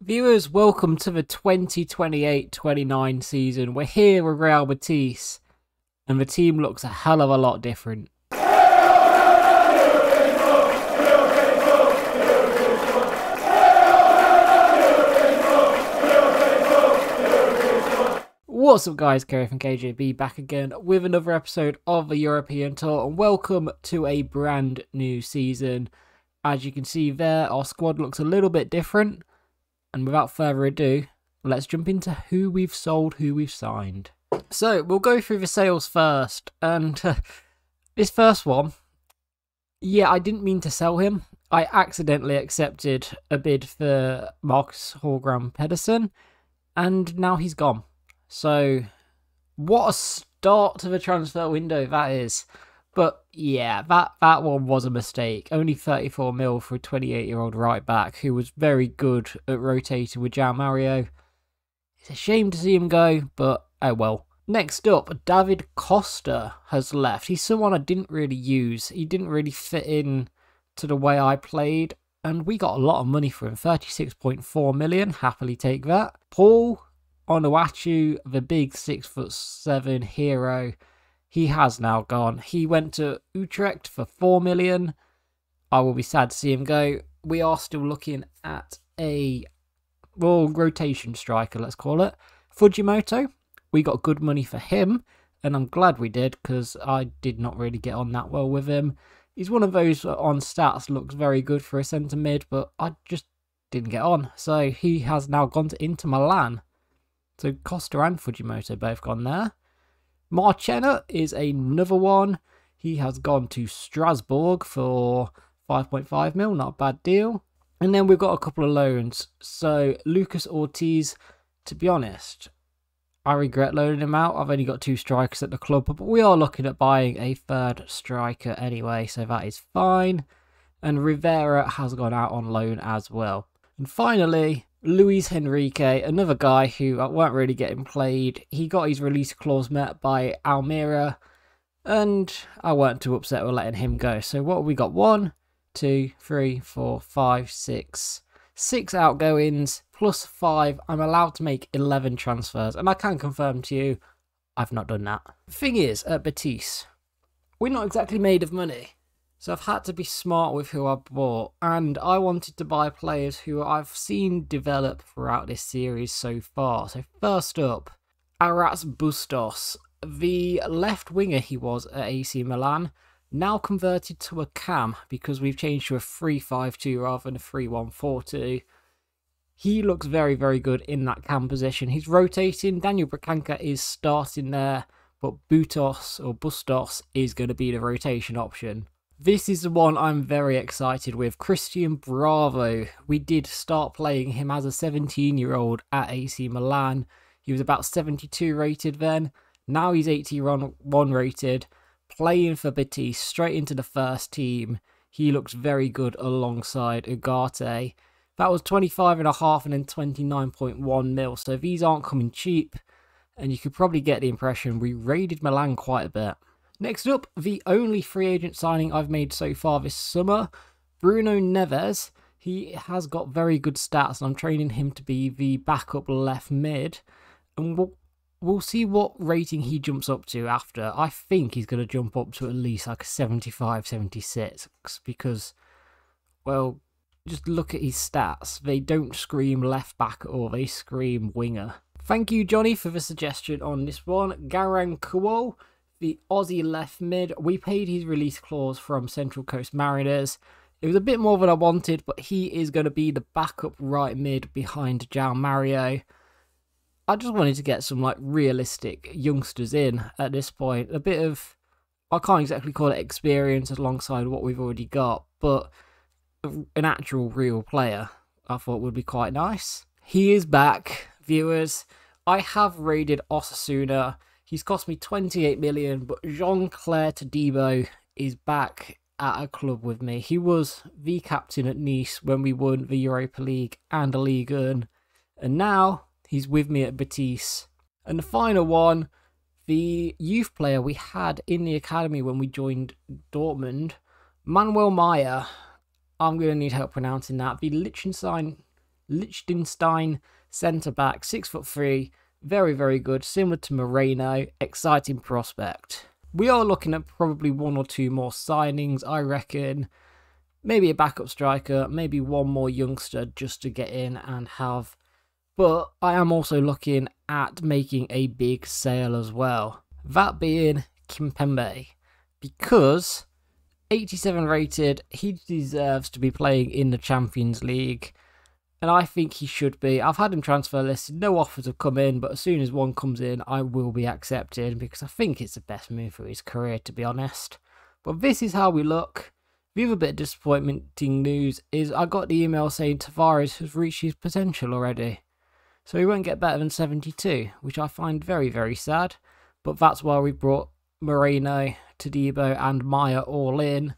Viewers, welcome to the 2028-29 season. We're here with Real Betis, and the team looks a hell of a lot different. What's up guys, Kerry from KJB back again with another episode of the European Tour, and welcome to a brand new season. As you can see there, our squad looks a little bit different. And without further ado, let's jump into who we've sold, who we've signed. So, we'll go through the sales first. And this first one, yeah, I didn't mean to sell him. I accidentally accepted a bid for Marcus Holgram Pedersen. And now he's gone. So, what a start to the transfer window that is. But yeah, that one was a mistake. Only 34 mil for a 28-year-old right back who was very good at rotating with João Mario. It's a shame to see him go, but oh well. Next up, David Costa has left. He's someone I didn't really use. He didn't really fit in to the way I played, and we got a lot of money for him. 36.4 million. Happily take that. Paul Onuachu, the big 6'7" hero. He has now gone. He went to Utrecht for 4 million. I will be sad to see him go. We are still looking at a rotation striker, let's call it. Fujimoto. We got good money for him, and I'm glad we did because I did not really get on that well with him. He's one of those on stats looks very good for a centre mid, but I just didn't get on. So he has now gone to Inter Milan. So Costa and Fujimoto both gone there. Marchena is another one. He has gone to Strasbourg for 5.5 mil, not a bad deal. And then we've got a couple of loans. So Lucas Ortiz, to be honest, I regret loaning him out. I've only got 2 strikers at the club, but we are looking at buying a 3rd striker anyway, so that is fine. And Rivera has gone out on loan as well. And finally, Luis Henrique, another guy who weren't really getting played. He got his release clause met by Almeria, and I weren't too upset with letting him go. So what have we got? 1, 2, 3, 4, 5, 6. 6 outgoings plus 5. I'm allowed to make 11 transfers, and I can confirm to you, I've not done that. Thing is, at Betis, we're not exactly made of money. So I've had to be smart with who I bought, and I wanted to buy players who I've seen develop throughout this series so far. So first up, Aras Bustos, the left winger he was at AC Milan, now converted to a cam because we've changed to a 3-5-2 rather than a 3-1-4-2. He looks very, very good in that cam position. He's rotating. Daniel Bracanca is starting there, but Bustos is going to be the rotation option. This is the one I'm very excited with. Christian Bravo. We did start playing him as a 17-year-old at AC Milan. He was about 72 rated then. Now he's 81 rated. Playing for Betis, straight into the first team. He looks very good alongside Ugarte. That was 25.5 and then 29.1 mil. So these aren't coming cheap. And you could probably get the impression we raided Milan quite a bit. Next up, the only free agent signing I've made so far this summer, Bruno Neves. He has got very good stats, and I'm training him to be the backup left mid. And we'll see what rating he jumps up to after. I think he's going to jump up to at least like a 75, 76, because, well, just look at his stats. They don't scream left back at all, they scream winger. Thank you, Johnny, for the suggestion on this one. Garang Kuo, the Aussie left mid. We paid his release clause from Central Coast Mariners. It was a bit more than I wanted, but he is going to be the backup right mid behind João Mario. I just wanted to get some like realistic youngsters in at this point. A bit of, I can't exactly call it experience alongside what we've already got, but an actual real player I thought would be quite nice. He is back, viewers. I have raided Osasuna. He's cost me 28 million, but Jean-Claire Todibo is back at a club with me. He was the captain at Nice when we won the Europa League and the Ligue 1, and now he's with me at Betis. And the final one, the youth player we had in the academy when we joined Dortmund, Manuel Maya. I'm going to need help pronouncing that. The Liechtenstein Liechtenstein centre-back, 6'3", very, very good, similar to Moreno, exciting prospect. We are looking at probably one or two more signings, I reckon. Maybe a backup striker, maybe one more youngster just to get in and have. But I am also looking at making a big sale as well. That being Kimpembe. Because 87 rated, he deserves to be playing in the Champions League. And I think he should be. I've had him transfer listed, no offers have come in, but as soon as one comes in, I will be accepted because I think it's the best move for his career, to be honest. But this is how we look. The other bit of disappointing news is I got the email saying Tavares has reached his potential already. So he won't get better than 72, which I find very, very sad. But that's why we brought Moreno, Todibo and Maya all in.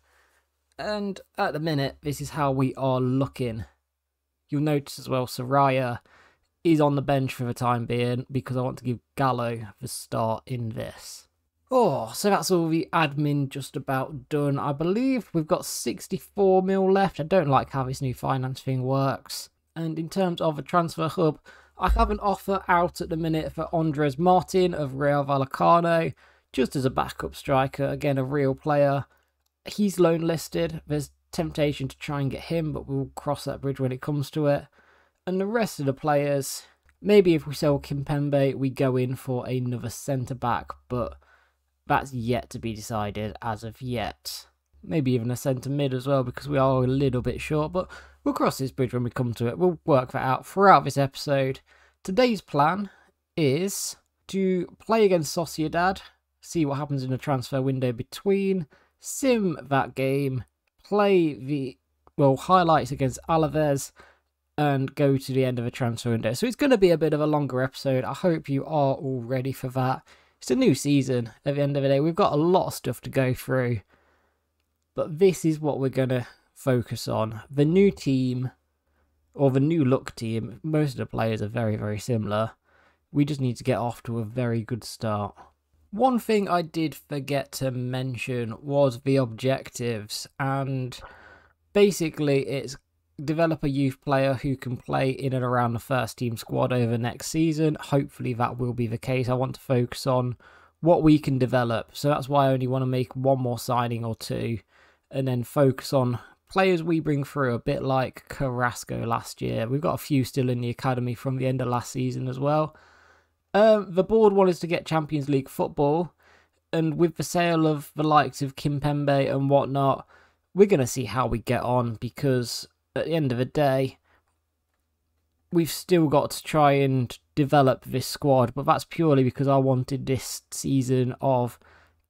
And at the minute, this is how we are looking. You'll notice as well, Soraya is on the bench for the time being because I want to give Gallo the start in this. Oh, so that's all the admin just about done. I believe we've got 64 mil left. I don't like how this new finance thing works. And in terms of a transfer hub, I have an offer out at the minute for Andres Martin of Real Vallecano, just as a backup striker, again a real player. He's loan listed. There's temptation to try and get him, but we'll cross that bridge when it comes to it. And the rest of the players, maybe if we sell Kimpembe, we go in for another centre-back, but that's yet to be decided as of yet. Maybe even a centre-mid as well, because we are a little bit short, but we'll cross this bridge when we come to it. We'll work that out throughout this episode. Today's plan is to play against Sociedad, see what happens in the transfer window between, sim that game, play the highlights against Alaves, and go to the end of a transfer window. So it's going to be a bit of a longer episode. I hope you are all ready for that. It's a new season at the end of the day. We've got a lot of stuff to go through. But this is what we're going to focus on. The new team, or the new look team, most of the players are very, very similar. We just need to get off to a very good start. One thing I did forget to mention was the objectives, and basically it's develop a youth player who can play in and around the first team squad over next season. Hopefully that will be the case. I want to focus on what we can develop, so that's why I only want to make one more signing or two, and then focus on players we bring through, a bit like Carrasco last year. We've got a few still in the academy from the end of last season as well. The board wanted to get Champions League football, and with the sale of the likes of Kimpembe and whatnot, we're going to see how we get on, because at the end of the day, we've still got to try and develop this squad, but that's purely because I wanted this season of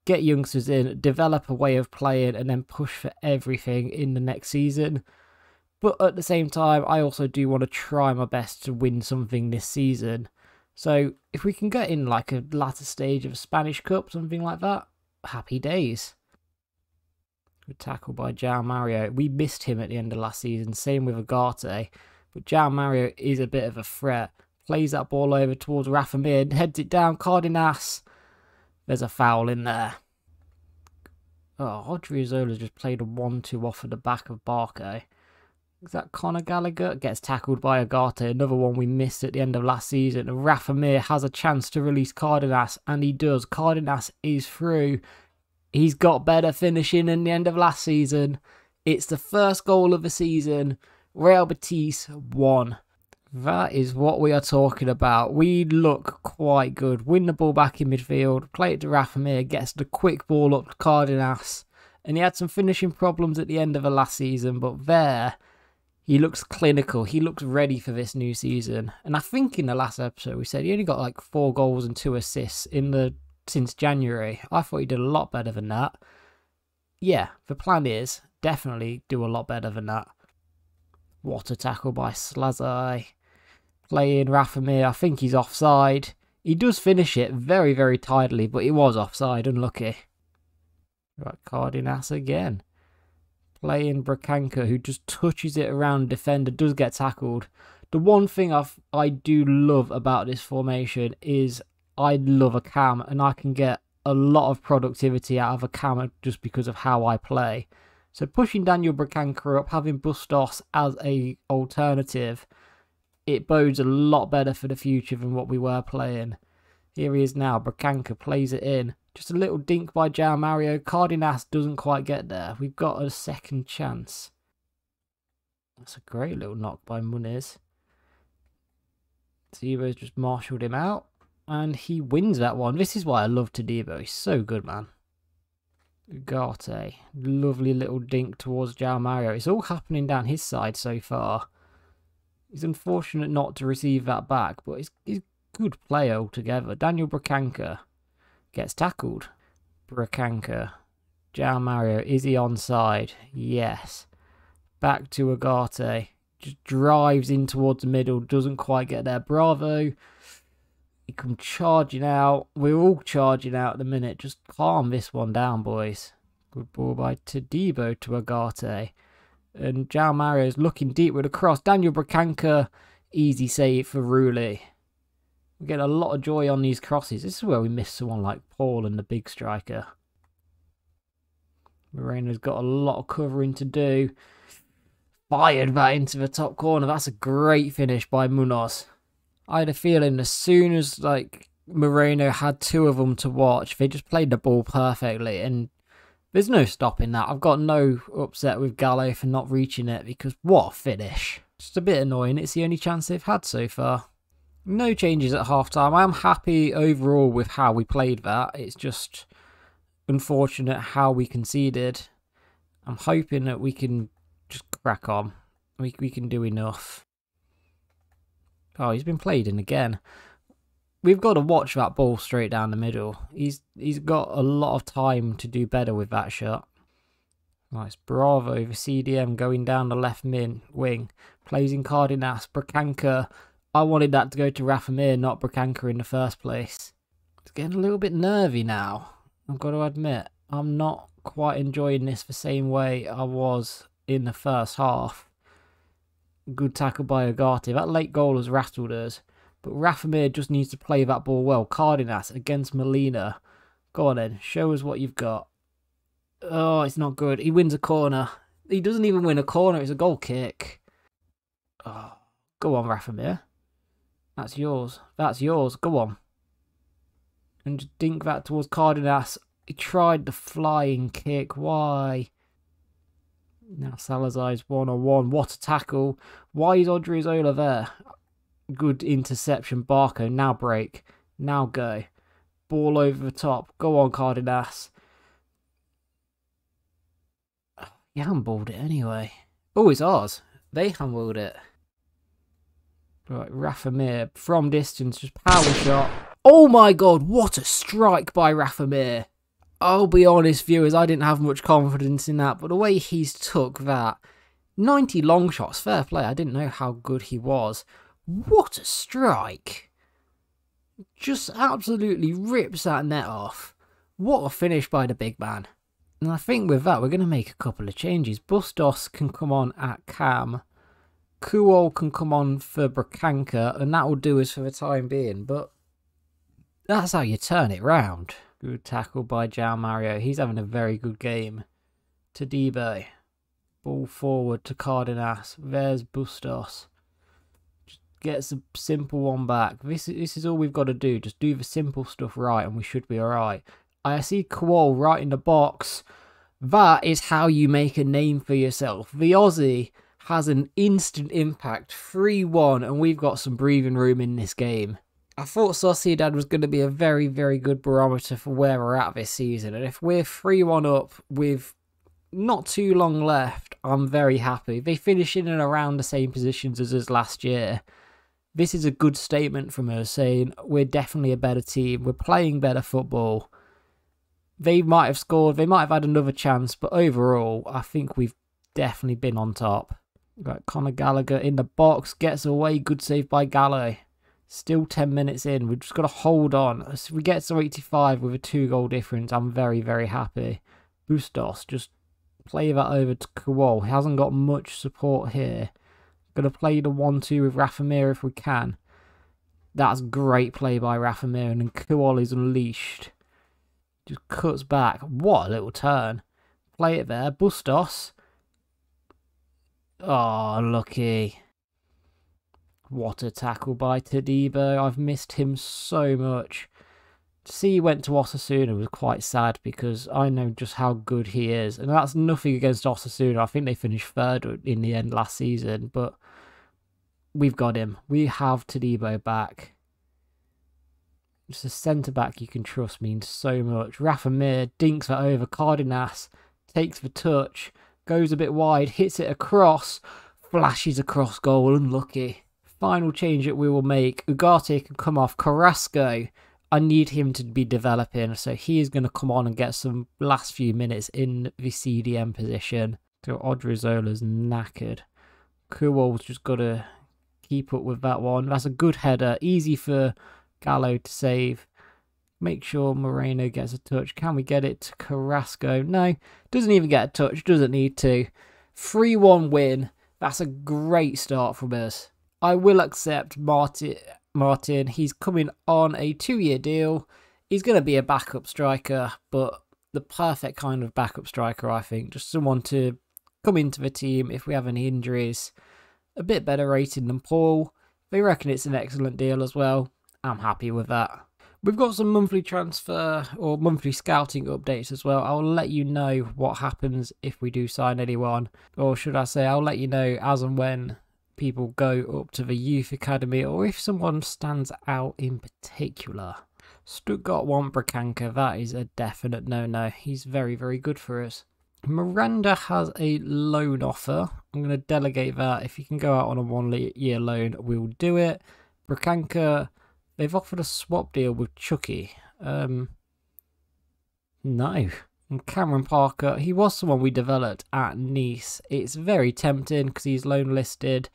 get youngsters in, develop a way of playing, and then push for everything in the next season. But at the same time, I also do want to try my best to win something this season. So if we can get in like a latter stage of a Spanish Cup, something like that, happy days. Good tackle by João Mario. We missed him at the end of last season, same with Agarte. But João Mario is a bit of a threat. Plays that ball over towards Rafa Mir, heads it down, Cardenas. There's a foul in there. Oh, Odriozola's just played a 1-2 off of the back of Barco. Is that Conor Gallagher? Gets tackled by Agarte, another one we missed at the end of last season. And Rafa Mir has a chance to release Cardenas, and he does. Cardenas is through. He's got better finishing than the end of last season. It's the first goal of the season. Real Betis won. That is what we are talking about. We look quite good. Win the ball back in midfield. Play it to Rafa Mir. Gets the quick ball up to Cardenas. And he had some finishing problems at the end of the last season. But there, he looks clinical. He looks ready for this new season. And I think in the last episode we said he only got like 4 goals and 2 assists since January. I thought he did a lot better than that. Yeah, the plan is definitely do a lot better than that. What a tackle by Slazai. Playing Rafa Mir, I think he's offside. He does finish it very, very tidily, but he was offside, unlucky. Right, Cardenas again. Playing Bracanca, who just touches it around defender, does get tackled. The one thing I do love about this formation is I love a cam, and I can get a lot of productivity out of a cam just because of how I play. So pushing Daniel Bracanca up, having Bustos as a alternative, it bodes a lot better for the future than what we were playing. Here he is now. Bracanca plays it in. Just a little dink by João Mario. Cardenas doesn't quite get there. We've got a second chance. That's a great little knock by Muniz. Tadebo's just marshalled him out. And he wins that one. This is why I love Tadebo. He's so good, man. Ugarte. Lovely little dink towards João Mario. It's all happening down his side so far. He's unfortunate not to receive that back, but he's good play altogether. Daniel Bracanca gets tackled. Bracanca. João Mario. Is he onside? Yes. Back to Ugarte. Just drives in towards the middle. Doesn't quite get there. Bravo. He comes charging out. We're all charging out at the minute. Just calm this one down, boys. Good ball by Tadebo to Ugarte. And João Mario's looking deep with a cross. Daniel Bracanca. Easy save for Rulli. We get a lot of joy on these crosses. This is where we miss someone like Paul and the big striker. Moreno's got a lot of covering to do. Fired that into the top corner. That's a great finish by Munoz. I had a feeling as soon as Moreno had two of them to watch, they just played the ball perfectly. And there's no stopping that. I've got no upset with Gallo for not reaching it because what a finish. Just a bit annoying. It's the only chance they've had so far. No changes at half-time. I am happy overall with how we played that. It's just unfortunate how we conceded. I'm hoping that we can just crack on. We can do enough. Oh, he's been played in again. We've got to watch that ball straight down the middle. He's got a lot of time to do better with that shot. Nice. Bravo over CDM going down the left wing. Plays in Cardenas. Bracanca. I wanted that to go to Rafamir, not Bracanca in the first place. It's getting a little bit nervy now. I've got to admit. I'm not quite enjoying this the same way I was in the first half. Good tackle by Ugarte. That late goal has rattled us. But Rafamir just needs to play that ball well. Cardenas against Molina. Go on then. Show us what you've got. Oh, it's not good. He wins a corner. He doesn't even win a corner. It's a goal kick. Oh, go on, Rafamir. That's yours. That's yours. Go on. And just dink that towards Cardenas. He tried the flying kick. Why? Now Salazar's one-on-one. What a tackle. Why is Odriozola there? Good interception. Barco. Now break. Now go. Ball over the top. Go on, Cardenas. You handballed it anyway. Oh, it's ours. They handballed it. Right, Rafamir from distance. Just power shot. Oh my god, what a strike by Rafamir. I'll be honest, viewers, I didn't have much confidence in that, but the way he's took that, 90 long shots, fair play, I didn't know how good he was. What a strike. Just absolutely rips that net off. What a finish by the big man. And I think with that, we're going to make a couple of changes. Bustos can come on at Cam. Kuol can come on for Bracanca, and that will do us for the time being, but that's how you turn it round. Good tackle by João Mario. He's having a very good game. Tadebo. Ball forward to Cardenas. There's Bustos. Just gets a simple one back. This is all we've got to do. Just do the simple stuff right and we should be alright. I see Kuol right in the box. That is how you make a name for yourself. The Aussie has an instant impact. 3-1 and we've got some breathing room in this game. I thought Sociedad was going to be a very, very good barometer for where we're at this season. And if we're 3-1 up with not too long left, I'm very happy. They finish in and around the same positions as us last year. This is a good statement from us saying we're definitely a better team. We're playing better football. They might have scored. They might have had another chance. But overall, I think we've definitely been on top. Got Conor Gallagher in the box. Gets away. Good save by Gallo. Still 10 minutes in. We've just got to hold on. If we get to 85 with a 2-goal difference, I'm very, very happy. Bustos, just play that over to Kuol. He hasn't got much support here. Going to play the 1-2 with Rafamir if we can. That's great play by Rafamir. And then Kuol is unleashed. Just cuts back. What a little turn. Play it there. Bustos. Oh, lucky. What a tackle by Todibo. I've missed him so much. To see he went to Osasuna was quite sad because I know just how good he is. And that's nothing against Osasuna. I think they finished third in the end last season. But we've got him. We have Todibo back. Just a centre-back you can trust means so much. Rafa Mir dinks that over. Cardenas takes the touch. Goes a bit wide. Hits it across. Flashes across goal. Unlucky. Final change that we will make. Ugarte can come off. Carrasco, I need him to be developing. So he is going to come on and get some last few minutes in the CDM position. So Odrizzola's knackered. Kuwal's just got to keep up with that one. That's a good header. Easy for Gallo to save. Make sure Moreno gets a touch. Can we get it to Carrasco? No, doesn't even get a touch. Doesn't need to. 3-1 win. That's a great start from us. I will accept Martin. He's coming on a 2-year deal. He's going to be a backup striker, but the perfect kind of backup striker, I think. Just someone to come into the team if we have any injuries. A bit better rated than Paul. They reckon it's an excellent deal as well. I'm happy with that. We've got some monthly transfer or monthly scouting updates as well. I'll let you know what happens if we do sign anyone. Or should I say, I'll let you know as and when people go up to the youth academy or if someone stands out in particular. Stuttgart want Bracanca. That is a definite no-no. He's very, very good for us. Miranda has a loan offer. I'm going to delegate that. If he can go out on a 1-year loan, we'll do it. Bracanca, they've offered a swap deal with Chucky. No. And Cameron Parker, he was someone we developed at Nice. It's very tempting because he's loan listed,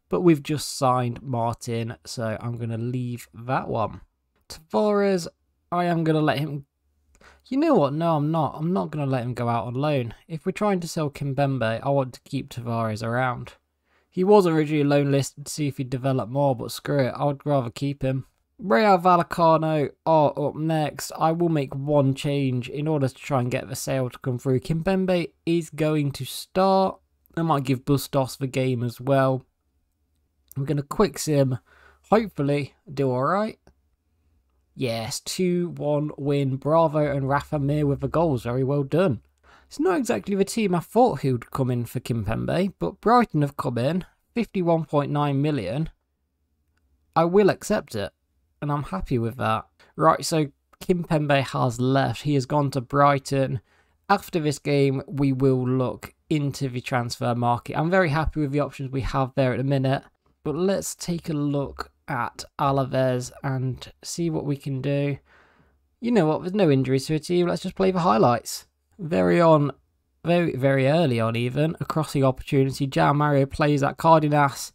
but we've just signed Martin, so I'm going to leave that one. Tavares, I am going to let him... You know what? No, I'm not. I'm not going to let him go out on loan. If we're trying to sell Kimpembe, I want to keep Tavares around. He was originally loan listed to see if he'd develop more, but screw it. I would rather keep him. Real Vallecano are up next. I will make one change in order to try and get the sale to come through. Kimpembe is going to start. I might give Bustos the game as well. We're going to quick sim. Hopefully do alright. Yes, 2-1 win. Bravo and Rafa Mir with the goals. Very well done. It's not exactly the team I thought who would come in for Kimpembe, but Brighton have come in. 51.9 million. I will accept it, and I'm happy with that. Right, so Kimpembe has left. He has gone to Brighton. After this game, we will look into the transfer market. I'm very happy with the options we have there at the minute, but let's take a look at Alaves and see what we can do. You know what, there's no injuries to a team. Let's just play the highlights. Very early on even, a crossing opportunity. Jao Mario plays that. Cardenas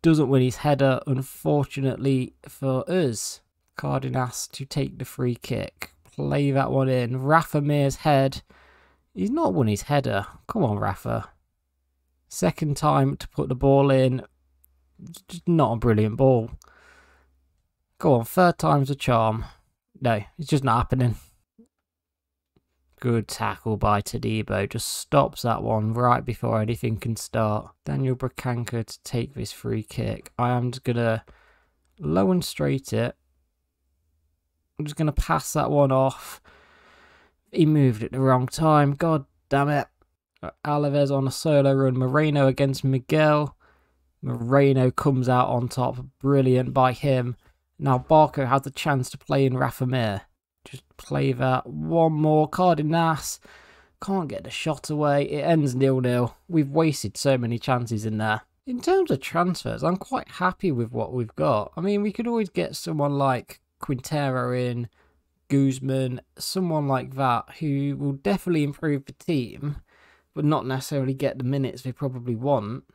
doesn't win his header, unfortunately for us. Cardenas to take the free kick. Play that one in. Rafa Mir's head. He's not won his header. Come on, Rafa. Second time to put the ball in. Just not a brilliant ball. Go on, third time's a charm. No, it's just not happening. Good tackle by Todibo. Just stops that one right before anything can start. Daniel Bracanca to take this free kick. I am just going to low and straight it. I'm just going to pass that one off. He moved at the wrong time. God damn it. Alaves on a solo run. Moreno against Miguel. Moreno comes out on top. Brilliant by him. Now Barco has the chance to play in Rafa Mir. Just play that. One more. Cardenas can't get the shot away. It ends 0-0. We've wasted so many chances in there. In terms of transfers, I'm quite happy with what we've got. I mean, we could always get someone like Quintero in, Guzman, someone like that who will definitely improve the team, but not necessarily get the minutes they probably want.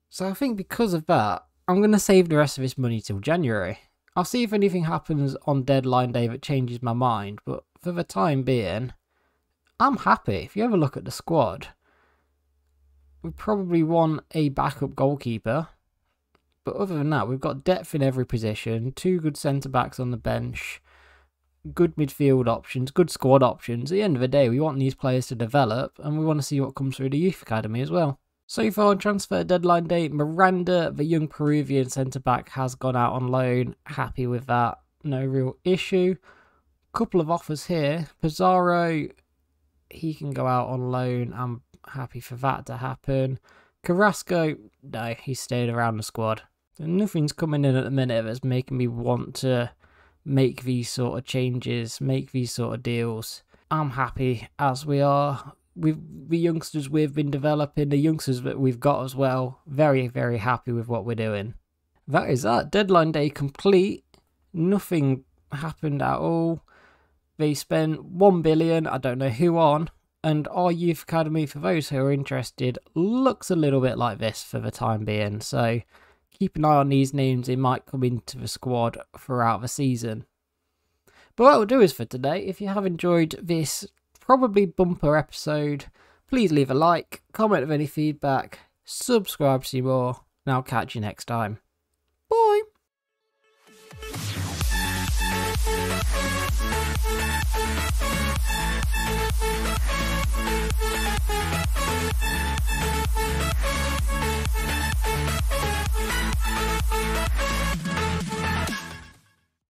So I think because of that, I'm going to save the rest of this money till January. I'll see if anything happens on deadline day that changes my mind, but for the time being, I'm happy. If you ever look at the squad, we probably want a backup goalkeeper, but other than that, we've got depth in every position, 2 good centre-backs on the bench, good midfield options, good squad options. At the end of the day, we want these players to develop, and we want to see what comes through the youth academy as well. So far on transfer deadline day, Miranda, the young Peruvian centre-back, has gone out on loan. Happy with that. No real issue. Couple of offers here. Pizarro, he can go out on loan. I'm happy for that to happen. Carrasco, no, he's stayed around the squad. So nothing's coming in at the minute that's making me want to make these sort of changes, make these sort of deals. I'm happy as we are. With the youngsters we've been developing, the youngsters that we've got as well, very, very happy with what we're doing. That is that. Deadline day complete. Nothing happened at all. They spent 1 billion, I don't know who on, and our youth academy, for those who are interested, looks a little bit like this for the time being. So keep an eye on these names. They might come into the squad throughout the season. But what we'll do is for today, if you have enjoyed this probably bumper episode, please leave a like, comment with any feedback, subscribe to see more, and I'll catch you next time.